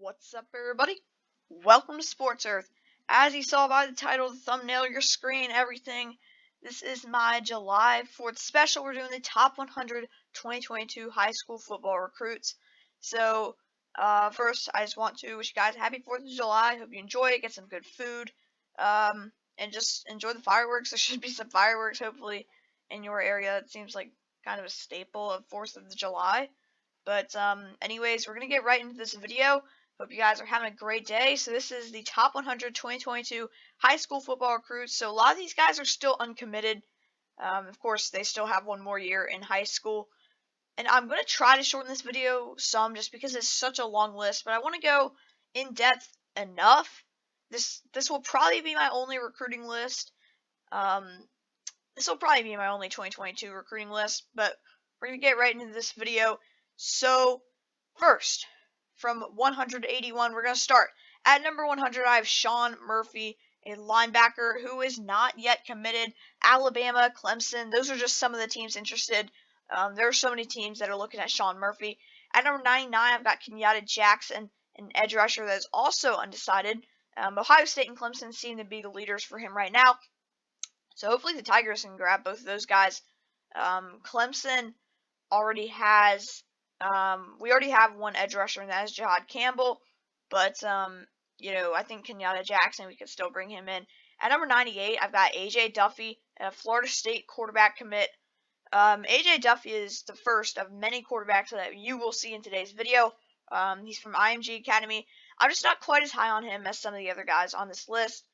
What's up, everybody? Welcome to Sports Earth. As you saw by the title, the thumbnail, your screen, everything, this is my July 4th special. We're doing the top 100 2022 high school football recruits. So, first, I just want to wish you guys a happy 4th of July. Hope you enjoy it, get some good food, and just enjoy the fireworks. There should be some fireworks, hopefully, in your area. It seems like kind of a staple of 4th of July. But, anyways, we're going to get right into this video. Hope you guys are having a great day. So this is the top 100 2022 high school football recruits. So a lot of these guys are still uncommitted. Of course, they still have one more year in high school. And I'm going to try to shorten this video some just because it's such a long list. But I want to go in depth enough. This will probably be my only recruiting list. This will probably be my only 2022 recruiting list. But we're going to get right into this video. So first, from 181, we're going to start. At number 100, I have Sean Murphy, a linebacker who is not yet committed. Alabama, Clemson, those are just some of the teams interested. There are so many teams that are looking at Sean Murphy. At number 99, I've got Kenyatta Jackson, an edge rusher that is also undecided. Ohio State and Clemson seem to be the leaders for him right now. So hopefully the Tigers can grab both of those guys. Clemson already has we already have one edge rusher, and that is Jihad Campbell. But, I think Kenyatta Jackson, we could still bring him in. At number 98, I've got A.J. Duffy, a Florida State quarterback commit. A.J. Duffy is the first of many quarterbacks that you will see in today's video. He's from IMG Academy. I'm just not quite as high on him as some of the other guys on this list.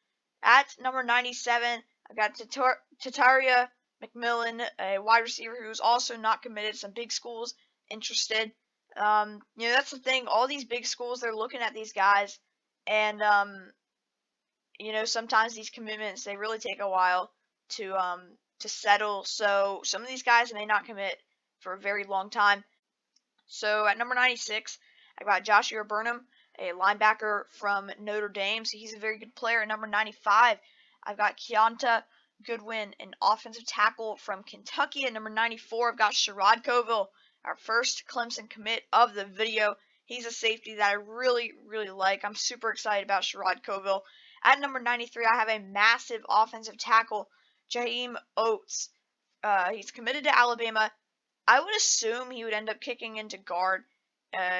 At number 97, I've got Tataria McMillan, a wide receiver who's also not committed. Some big schools interested. That's the thing. All these big schools, they're looking at these guys, and sometimes these commitments, they really take a while to settle. So some of these guys may not commit for a very long time. So at number 96, I got Joshua Burnham, a linebacker from Notre Dame. So he's a very good player. At number 95, I've got Keonta Goodwin, an offensive tackle from Kentucky. At number 94, I've got Sherrod Coville, our first Clemson commit of the video. He's a safety that I really, really like. I'm super excited about Sherrod Coville. At number 93, I have a massive offensive tackle, Jaheim Oates. He's committed to Alabama. I would assume he would end up kicking into guard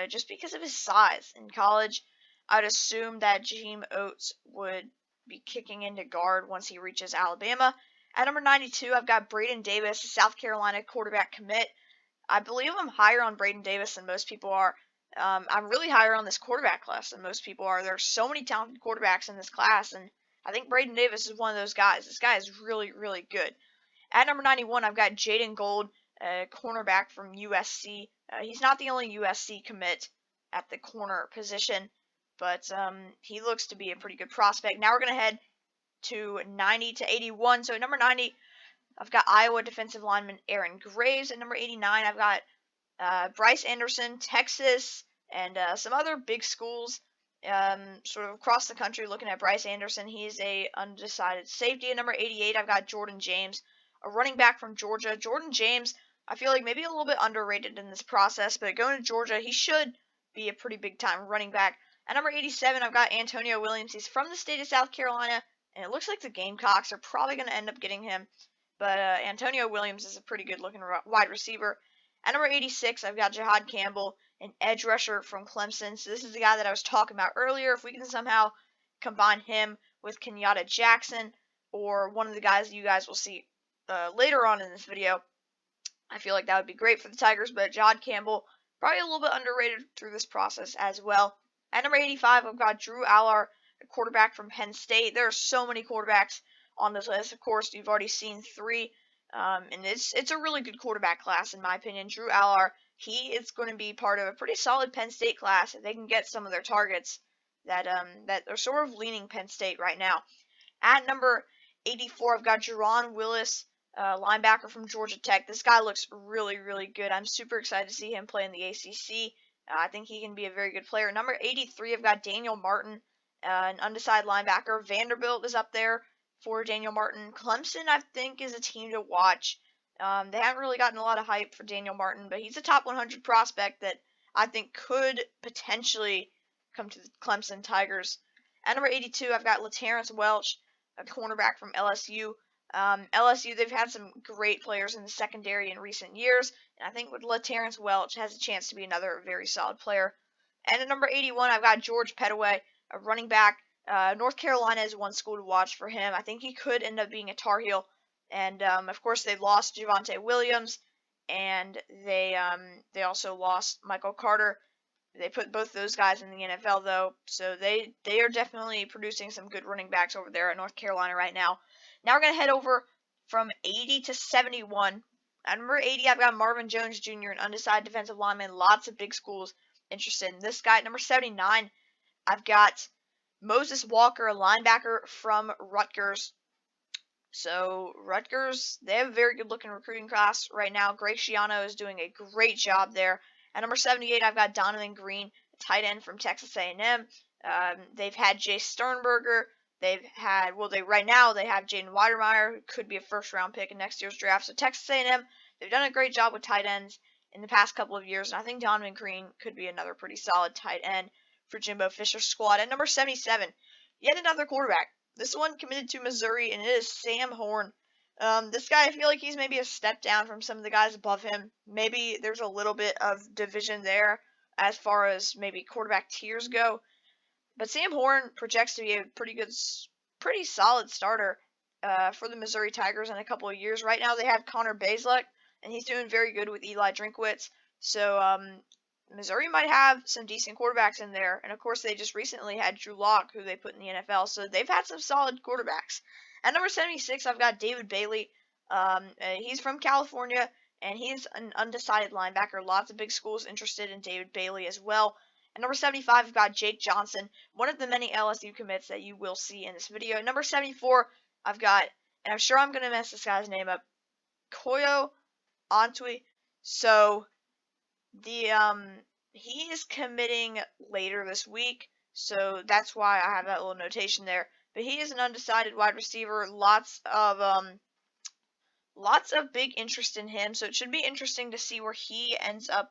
just because of his size. In college, I'd assume that Jaheim Oates would be kicking into guard once he reaches Alabama. At number 92, I've got Braden Davis, a South Carolina quarterback commit. I believe I'm higher on Braden Davis than most people are. I'm really higher on this quarterback class than most people are. There are so many talented quarterbacks in this class, and I think Braden Davis is one of those guys. This guy is really, really good. At number 91, I've got Jaden Gold, a cornerback from USC. He's not the only USC commit at the corner position, but he looks to be a pretty good prospect. Now we're going to head to 90 to 81. So at number 90, I've got Iowa defensive lineman Aaron Graves. At number 89, I've got Bryce Anderson, Texas, and some other big schools sort of across the country looking at Bryce Anderson. He's a undecided safety. At number 88, I've got Jordan James, a running back from Georgia. Jordan James, I feel like maybe a little bit underrated in this process, but going to Georgia, he should be a pretty big-time running back. At number 87, I've got Antonio Williams. He's from the state of South Carolina, and it looks like the Gamecocks are probably going to end up getting him. But Antonio Williams is a pretty good-looking wide receiver. At number 86, I've got Jihad Campbell, an edge rusher from Clemson. So this is the guy that I was talking about earlier. If we can somehow combine him with Kenyatta Jackson or one of the guys that you guys will see later on in this video, I feel like that would be great for the Tigers. But Jihad Campbell, probably a little bit underrated through this process as well. At number 85, I've got Drew Allar, a quarterback from Penn State. There are so many quarterbacks on this list. Of course, you've already seen three, and it's a really good quarterback class in my opinion. Drew Allar, he is going to be part of a pretty solid Penn State class if they can get some of their targets that are sort of leaning Penn State right now. At number 84, I've got Jerron Willis, linebacker from Georgia Tech. This guy looks really, really good. I'm super excited to see him play in the ACC. I think he can be a very good player. Number 83, I've got Daniel Martin, an undecided linebacker. Vanderbilt is up there for Daniel Martin. Clemson, I think, is a team to watch. They haven't really gotten a lot of hype for Daniel Martin, but he's a top 100 prospect that I think could potentially come to the Clemson Tigers. At number 82, I've got LaTerrence Welch, a cornerback from LSU. LSU, they've had some great players in the secondary in recent years, and I think with LaTerrence Welch has a chance to be another very solid player. And at number 81, I've got George Pettaway, a running back. North Carolina is one school to watch for him. I think he could end up being a Tar Heel. And of course, they lost Javonte Williams, and they also lost Michael Carter. They put both those guys in the NFL though, so they are definitely producing some good running backs over there at North Carolina right now. Now we're gonna head over from 80 to 71. At number 80, I've got Marvin Jones Jr., an undecided defensive lineman. Lots of big schools interested in this guy. At number 79, I've got Moses Walker, a linebacker from Rutgers. So Rutgers, they have a very good looking recruiting class right now. Greg Schiano is doing a great job there. At number 78, I've got Donovan Green, a tight end from Texas A&M. They've had Jay Sternberger. Right now they have Jaden Weidermeyer, who could be a first-round pick in next year's draft. So Texas A&M, they've done a great job with tight ends in the past couple of years, and I think Donovan Green could be another pretty solid tight end for Jimbo Fisher's squad. At number 77, yet another quarterback. This one committed to Missouri, and it is Sam Horn. This guy, I feel like he's maybe a step down from some of the guys above him. Maybe there's a little bit of division there as far as maybe quarterback tiers go. But Sam Horn projects to be a pretty solid starter for the Missouri Tigers in a couple of years. Right now they have Connor Bazelak, and he's doing very good with Eli Drinkwitz. So Missouri might have some decent quarterbacks in there. And of course, they just recently had Drew Lock, who they put in the NFL. So they've had some solid quarterbacks. At number 76, I've got David Bailey. He's from California, and he's an undecided linebacker. Lots of big schools interested in David Bailey as well. At number 75, I've got Jake Johnson, one of the many LSU commits that you will see in this video. At number 74, I've got, and I'm sure I'm going to mess this guy's name up, Koyo Antwi. So he is committing later this week, so that's why I have that little notation there. But he is an undecided wide receiver. Lots of big interest in him, so it should be interesting to see where he ends up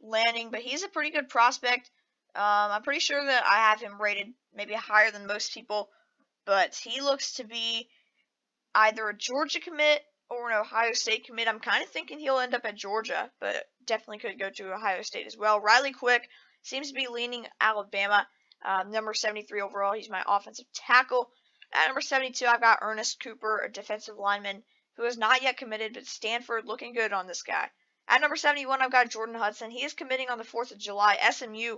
landing. But he's a pretty good prospect. I'm pretty sure that I have him rated maybe higher than most people, but he looks to be either a Georgia commit or an Ohio State commit. I'm kind of thinking he'll end up at Georgia, but definitely could go to Ohio State as well. Riley Quick seems to be leaning Alabama. Number 73 overall, he's my offensive tackle. At number 72, I've got Ernest Cooper, a defensive lineman who is not yet committed, but Stanford looking good on this guy. At number 71, I've got Jordan Hudson. He is committing on the 4th of July. SMU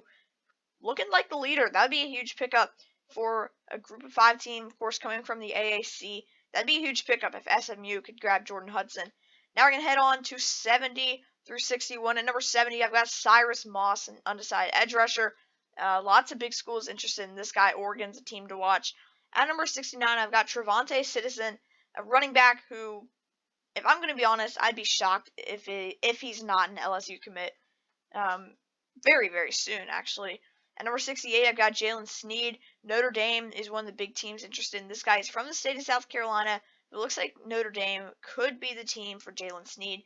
looking like the leader. That would be a huge pickup for a group of 5 team, of course, coming from the AAC. That'd be a huge pickup if SMU could grab Jordan Hudson. Now we're going to head on to 70 through 61. At number 70, I've got Cyrus Moss, an undecided edge rusher. Lots of big schools interested in this guy. Oregon's a team to watch. At number 69, I've got Trevante Citizen, a running back who, if I'm going to be honest, I'd be shocked if he's not an LSU commit very, very soon, actually. At number 68, I've got Jalen Sneed. Notre Dame is one of the big teams interested in this guy. He's from the state of South Carolina. It looks like Notre Dame could be the team for Jalen Sneed.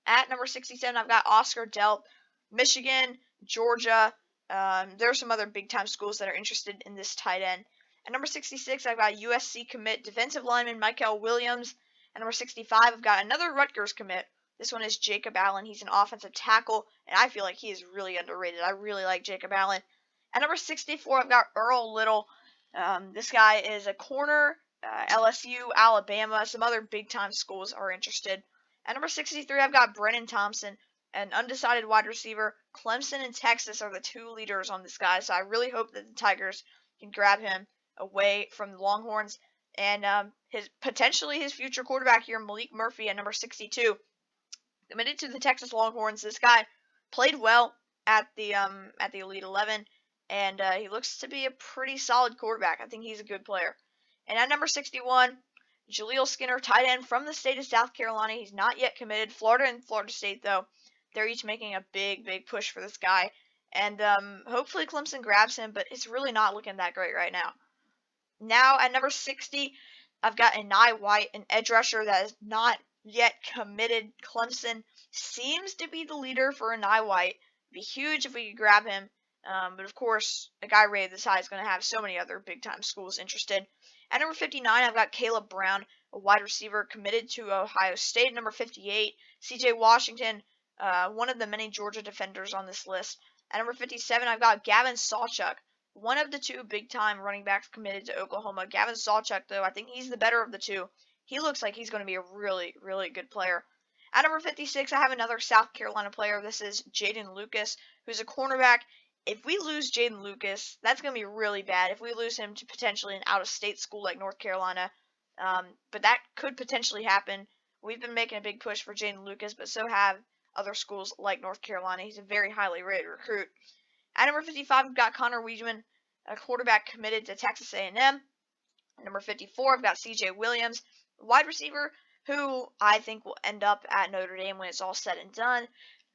At number 67, I've got Oscar Delp, Michigan, Georgia. There are some other big-time schools that are interested in this tight end. At number 66, I've got USC commit defensive lineman Michael Williams. At number 65, I've got another Rutgers commit. This one is Jacob Allen. He's an offensive tackle, and I feel like he is really underrated. I really like Jacob Allen. At number 64, I've got Earl Little. This guy is a corner. LSU, Alabama, some other big-time schools are interested. At number 63, I've got Brennan Thompson, an undecided wide receiver. Clemson and Texas are the 2 leaders on this guy, so I really hope that the Tigers can grab him away from the Longhorns. And potentially his future quarterback here, Malik Murphy, at number 62. Committed to the Texas Longhorns. This guy played well at the Elite 11, and he looks to be a pretty solid quarterback. I think he's a good player. And at number 61, Jaleel Skinner, tight end from the state of South Carolina. He's not yet committed. Florida and Florida State, though, they're each making a big, big push for this guy. And hopefully Clemson grabs him, but it's really not looking that great right now. Now at number 60, I've got Enai White, an edge rusher that is not yet committed. Clemson seems to be the leader for Enai White. It'd be huge if we could grab him. But of course, a guy rated this high is going to have so many other big-time schools interested. At number 59, I've got Caleb Brown, a wide receiver committed to Ohio State. Number 58, C.J. Washington, one of the many Georgia defenders on this list. At number 57, I've got Gavin Sawchuk, one of the two big-time running backs committed to Oklahoma. Gavin Sawchuk, though, I think he's the better of the two. He looks like he's going to be a really, really good player. At number 56, I have another South Carolina player. This is Jaden Lucas, who's a cornerback. If we lose Jaden Lucas, that's going to be really bad. If we lose him to potentially an out-of-state school like North Carolina, but that could potentially happen. We've been making a big push for Jaden Lucas, but so have other schools like North Carolina. He's a very highly rated recruit. At number 55, we've got Connor Weidman, a quarterback committed to Texas A&M. At number 54, I've got C.J. Williams, a wide receiver who I think will end up at Notre Dame when it's all said and done.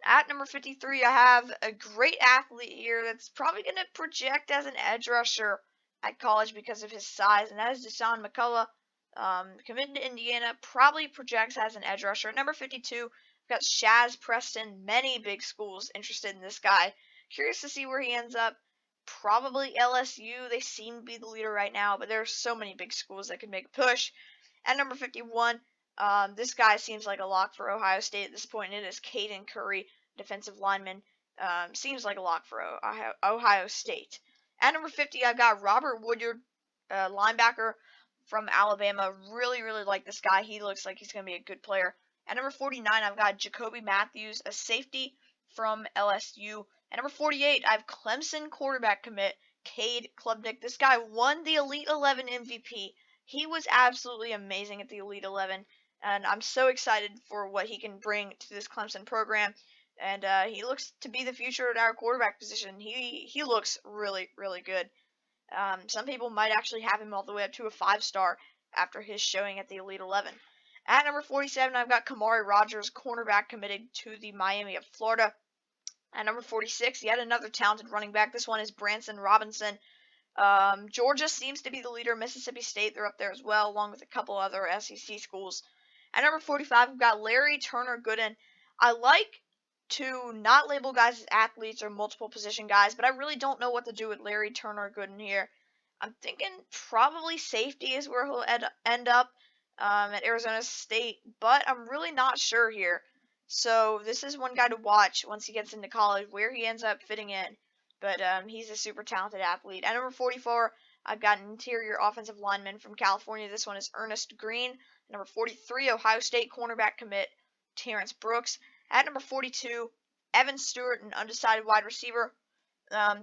At number 53, I have a great athlete here that's probably going to project as an edge rusher at college because of his size, and that is Dasan McCullough, committed to Indiana, probably projects as an edge rusher. At number 52, we've got Shaz Preston, many big schools interested in this guy. Curious to see where he ends up. Probably LSU. They seem to be the leader right now, but there are so many big schools that could make a push. At number 51, this guy seems like a lock for Ohio State at this point. It is Caden Curry, defensive lineman. Seems like a lock for Ohio State. At number 50, I've got Robert Woodyard, linebacker from Alabama. Really, really like this guy. He looks like he's going to be a good player. At number 49, I've got Jacoby Matthews, a safety from LSU. At number 48, I have Clemson quarterback commit, Cade Klubnik. This guy won the Elite 11 MVP. He was absolutely amazing at the Elite 11. And I'm so excited for what he can bring to this Clemson program. And he looks to be the future at our quarterback position. He looks really, really good. Some people might actually have him all the way up to a 5-star after his showing at the Elite 11. At number 47, I've got Kamari Rogers, cornerback committed to the Miami of Florida. At number 46, yet another talented running back. This one is Branson Robinson. Georgia seems to be the leader. Mississippi State, they're up there as well, along with a couple other SEC schools. At number 45, we've got Larry Turner Gooden. I like to not label guys as athletes or multiple position guys, but I really don't know what to do with Larry Turner Gooden here. I'm thinking probably safety is where he'll end up at Arizona State, but I'm really not sure here. So this is one guy to watch once he gets into college, where he ends up fitting in. But he's a super talented athlete. At number 44, I've got an interior offensive lineman from California. This one is Ernest Green. Number 43, Ohio State cornerback commit Terrence Brooks. At number 42, Evan Stewart, an undecided wide receiver.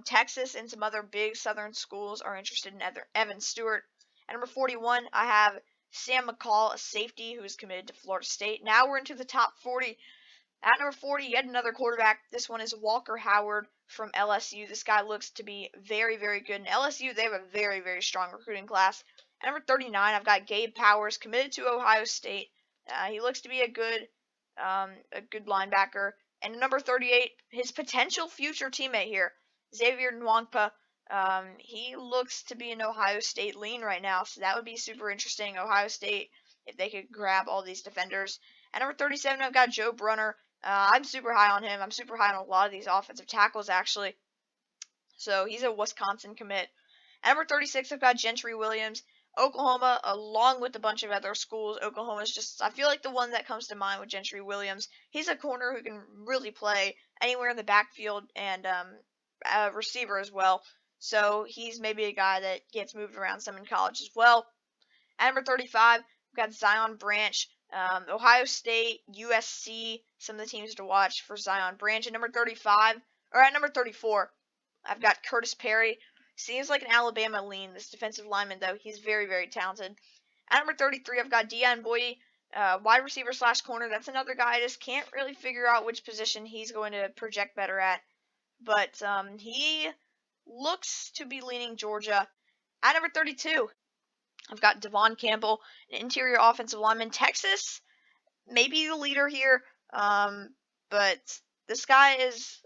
Texas and some other big Southern schools are interested in Evan Stewart. At number 41, I have Sam McCall, a safety who is committed to Florida State. Now we're into the top 40. At number 40, yet another quarterback. This one is Walker Howard from LSU. This guy looks to be very, very good. In LSU, they have a very, very strong recruiting class. At number 39, I've got Gabe Powers, committed to Ohio State. He looks to be a good linebacker. And at number 38, his potential future teammate here, Xavier Nwankpa. He looks to be an Ohio State lean right now, so that would be super interesting. Ohio State, if they could grab all these defenders. At number 37, I've got Joe Brunner. I'm super high on him. I'm super high on a lot of these offensive tackles, actually. So he's a Wisconsin commit. At number 36, I've got Gentry Williams. Oklahoma, along with a bunch of other schools. Oklahoma's just, I feel like the one that comes to mind with Gentry Williams. He's a corner who can really play anywhere in the backfield and a receiver as well. So he's maybe a guy that gets moved around some in college as well. At number 35, we've got Zion Branch. Ohio State, USC, some of the teams to watch for Zion Branch. At number 34, I've got Curtis Perry. Seems like an Alabama lean, this defensive lineman, though. He's very, very talented. At number 33, I've got Deion Boyd, wide receiver / corner. That's another guy I just can't really figure out which position he's going to project better at. But he looks to be leaning Georgia. At number 32, I've got Devon Campbell, an interior offensive lineman. Texas may be the leader here, but this guy is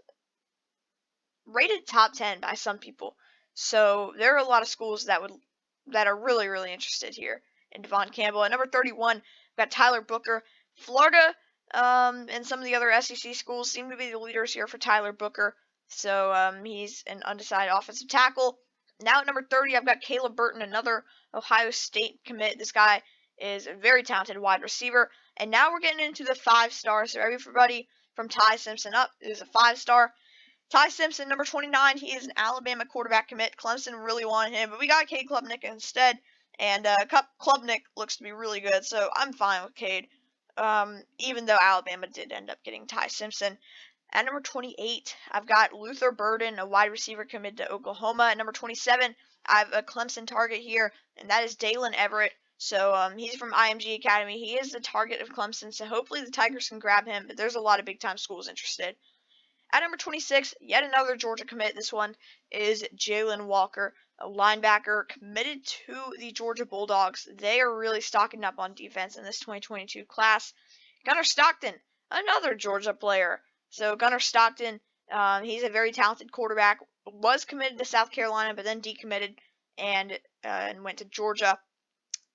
rated top 10 by some people. So there are a lot of schools that are really, really interested here in Devon Campbell. At number 31, we've got Tyler Booker. Florida and some of the other SEC schools seem to be the leaders here for Tyler Booker. So he's an undecided offensive tackle. Now at number 30, I've got Caleb Burton, another Ohio State commit. This guy is a very talented wide receiver. And now we're getting into the 5-star. So everybody from Ty Simpson up is a 5-star. Ty Simpson, number 29, he is an Alabama quarterback commit. Clemson really wanted him, but we got Cade Klubnik instead. And Klubnik looks to be really good, so I'm fine with Cade. Even though Alabama did end up getting Ty Simpson. At number 28, I've got Luther Burden, a wide receiver committed to Oklahoma. At number 27, I have a Clemson target here, and that is Dalen Everett. So he's from IMG Academy. He is the target of Clemson, so hopefully the Tigers can grab him, but there's a lot of big-time schools interested. At number 26, yet another Georgia commit. This one is Jalen Walker, a linebacker committed to the Georgia Bulldogs. They are really stocking up on defense in this 2022 class. Gunnar Stockton, another Georgia player. So Gunnar Stockton, he's a very talented quarterback. Was committed to South Carolina, but then decommitted and went to Georgia.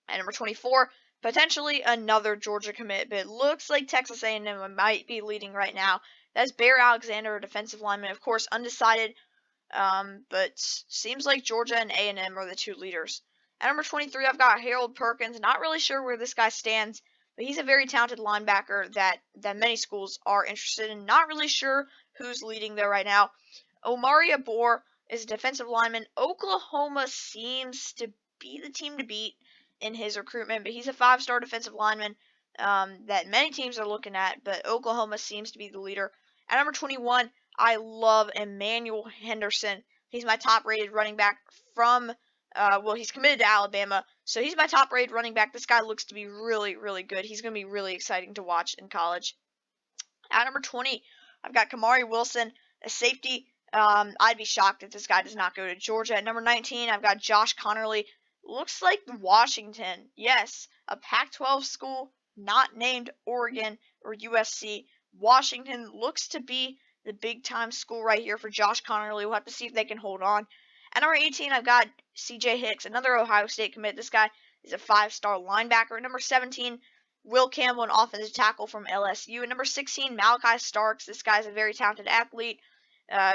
At number 24, potentially another Georgia commit, but it looks like Texas A&M might be leading right now. That's Bear Alexander, a defensive lineman, of course, undecided, but seems like Georgia and A&M are the two leaders. At number 23, I've got Harold Perkins. Not really sure where this guy stands, but he's a very talented linebacker that many schools are interested in. Not really sure who's leading there right now. Omari Abor is a defensive lineman. Oklahoma seems to be the team to beat in his recruitment, but he's a 5-star defensive lineman that many teams are looking at, but Oklahoma seems to be the leader. At number 21, I love Emmanuel Henderson. He's my top-rated running back from, he's committed to Alabama, so he's my top-rated running back. This guy looks to be really, really good. He's going to be really exciting to watch in college. At number 20, I've got Kamari Wilson, a safety. I'd be shocked if this guy does not go to Georgia. At number 19, I've got Josh Connerly. Looks like Washington. Yes, a Pac-12 school not named Oregon or USC. Washington looks to be the big-time school right here for Josh Connerly. We'll have to see if they can hold on. At number 18, I've got C.J. Hicks, another Ohio State commit. This guy is a 5-star linebacker. At number 17, Will Campbell, an offensive tackle from LSU. At number 16, Malachi Starks. This guy's a very talented athlete.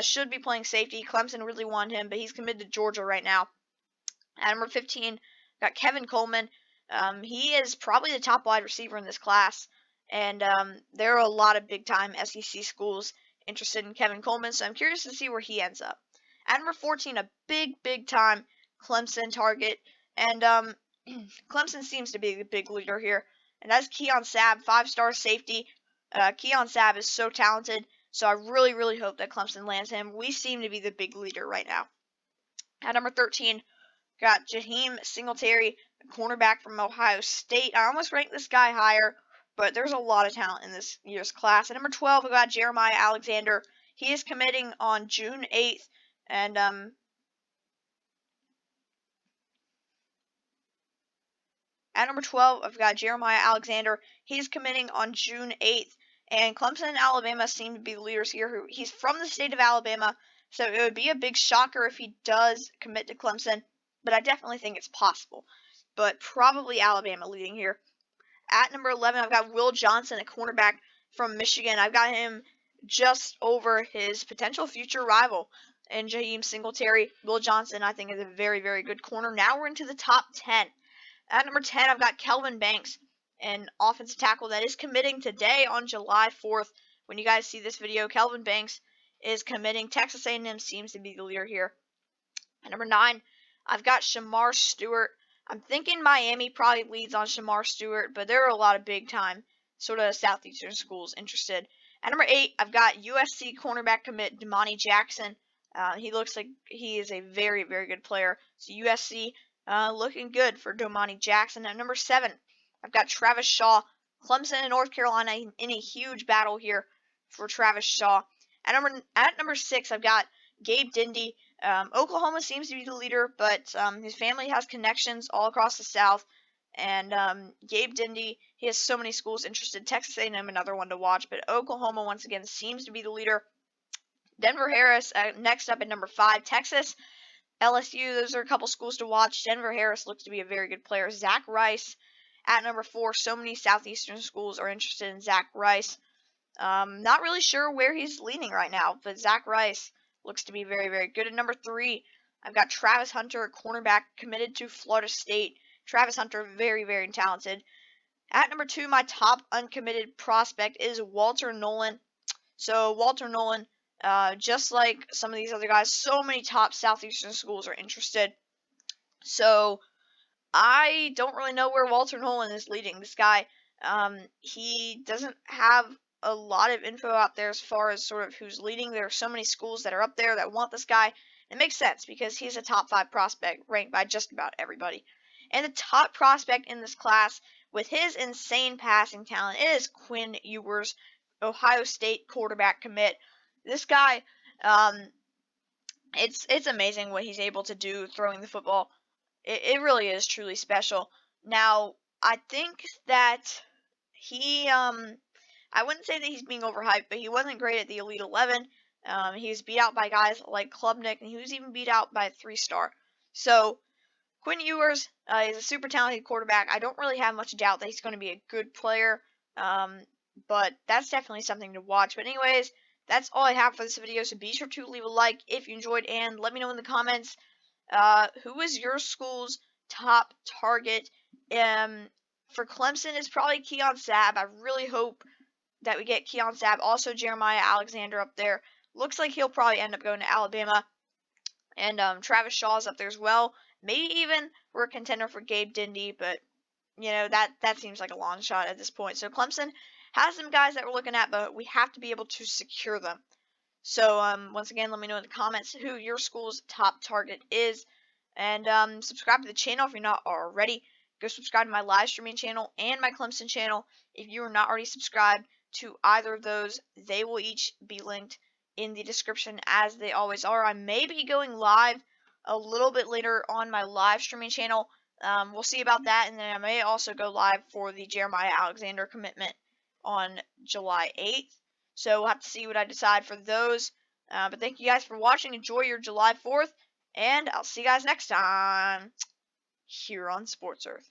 Should be playing safety. Clemson really wanted him, but he's committed to Georgia right now. At number 15, got Kevin Coleman. He is probably the top wide receiver in this class, and there are a lot of big-time SEC schools interested in Kevin Coleman, so I'm curious to see where he ends up. At number 14, a big-time Clemson target, and Clemson seems to be the big leader here, and that's Keon Sabb, 5-star safety. Keon Sabb is so talented, so I really, really hope that Clemson lands him. We seem to be the big leader right now. At number 13, got Jaheim Singletary, a cornerback from Ohio State. I almost ranked this guy higher, but there's a lot of talent in this year's class. At number 12, we got Jeremiah Alexander. He is committing on June 8th, and at number 12, I've got Jeremiah Alexander. He's committing on June 8th, and Clemson and Alabama seem to be the leaders here. He's from the state of Alabama, so it would be a big shocker if he does commit to Clemson, but I definitely think it's possible. But probably Alabama leading here. At number 11, I've got Will Johnson, a cornerback from Michigan. I've got him just over his potential future rival in Jaheim Singletary. Will Johnson, I think, is a very, very good corner. Now we're into the top 10. At number 10, I've got Kelvin Banks, an offensive tackle that is committing today on July 4th. When you guys see this video, Kelvin Banks is committing. Texas A&M seems to be the leader here. At number 9, I've got Shamar Stewart. I'm thinking Miami probably leads on Shamar Stewart, but there are a lot of big-time sort of Southeastern schools interested. At number 8, I've got USC cornerback commit Damani Jackson. He looks like he is a very, very good player. So USC looking good for Damani Jackson. At number 7, I've got Travis Shaw. Clemson and North Carolina in a huge battle here for Travis Shaw. At number 6, I've got Gabe Dindy. Oklahoma seems to be the leader, but his family has connections all across the South. And Gabe Dindy, he has so many schools interested. Texas A&M, another one to watch, but Oklahoma once again seems to be the leader. Denver Harris, next up at number 5. Texas, LSU, those are a couple schools to watch. Denver Harris looks to be a very good player. Zach Rice at number 4. So many Southeastern schools are interested in Zach Rice. Not really sure where he's leaning right now, but Zach Rice Looks to be very, very good. At number 3, I've got Travis Hunter, a cornerback committed to Florida State. Travis Hunter, very, very talented. At number 2, my top uncommitted prospect is Walter Nolan. So Walter Nolan, just like some of these other guys, so many top Southeastern schools are interested. So I don't really know where Walter Nolan is leading. This guy, he doesn't have a lot of info out there as far as sort of who's leading. There are so many schools that are up there that want this guy. It makes sense because he's a top 5 prospect ranked by just about everybody. And the top prospect in this class, with his insane passing talent, is Quinn Ewers, Ohio State quarterback commit. This guy, it's amazing what he's able to do throwing the football. It really is truly special. Now, I think that he, I wouldn't say that he's being overhyped, but he wasn't great at the Elite 11. He was beat out by guys like Klubnik, and he was even beat out by a 3-star. So, Quinn Ewers is a super talented quarterback. I don't really have much doubt that he's going to be a good player, but that's definitely something to watch. But anyways, that's all I have for this video, so be sure to leave a like if you enjoyed, and let me know in the comments who is your school's top target. For Clemson, it's probably Keon Sabb. I really hope that we get Keon Sabb. Also, Jeremiah Alexander up there. Looks like he'll probably end up going to Alabama. And Travis Shaw's up there as well. Maybe even we're a contender for Gabe Dindy, but you know that seems like a long shot at this point. So Clemson has some guys that we're looking at, but we have to be able to secure them. So once again, let me know in the comments who your school's top target is, and subscribe to the channel if you're not already. Go subscribe to my live streaming channel and my Clemson channel if you are not already subscribed to either of those. They will each be linked in the description as they always are. I may be going live a little bit later on my live streaming channel. We'll see about that, and then I may also go live for the Jeremiah Alexander commitment on July 8th. So we'll have to see what I decide for those. But thank you guys for watching. Enjoy your July 4th, and I'll see you guys next time here on Sports Earth.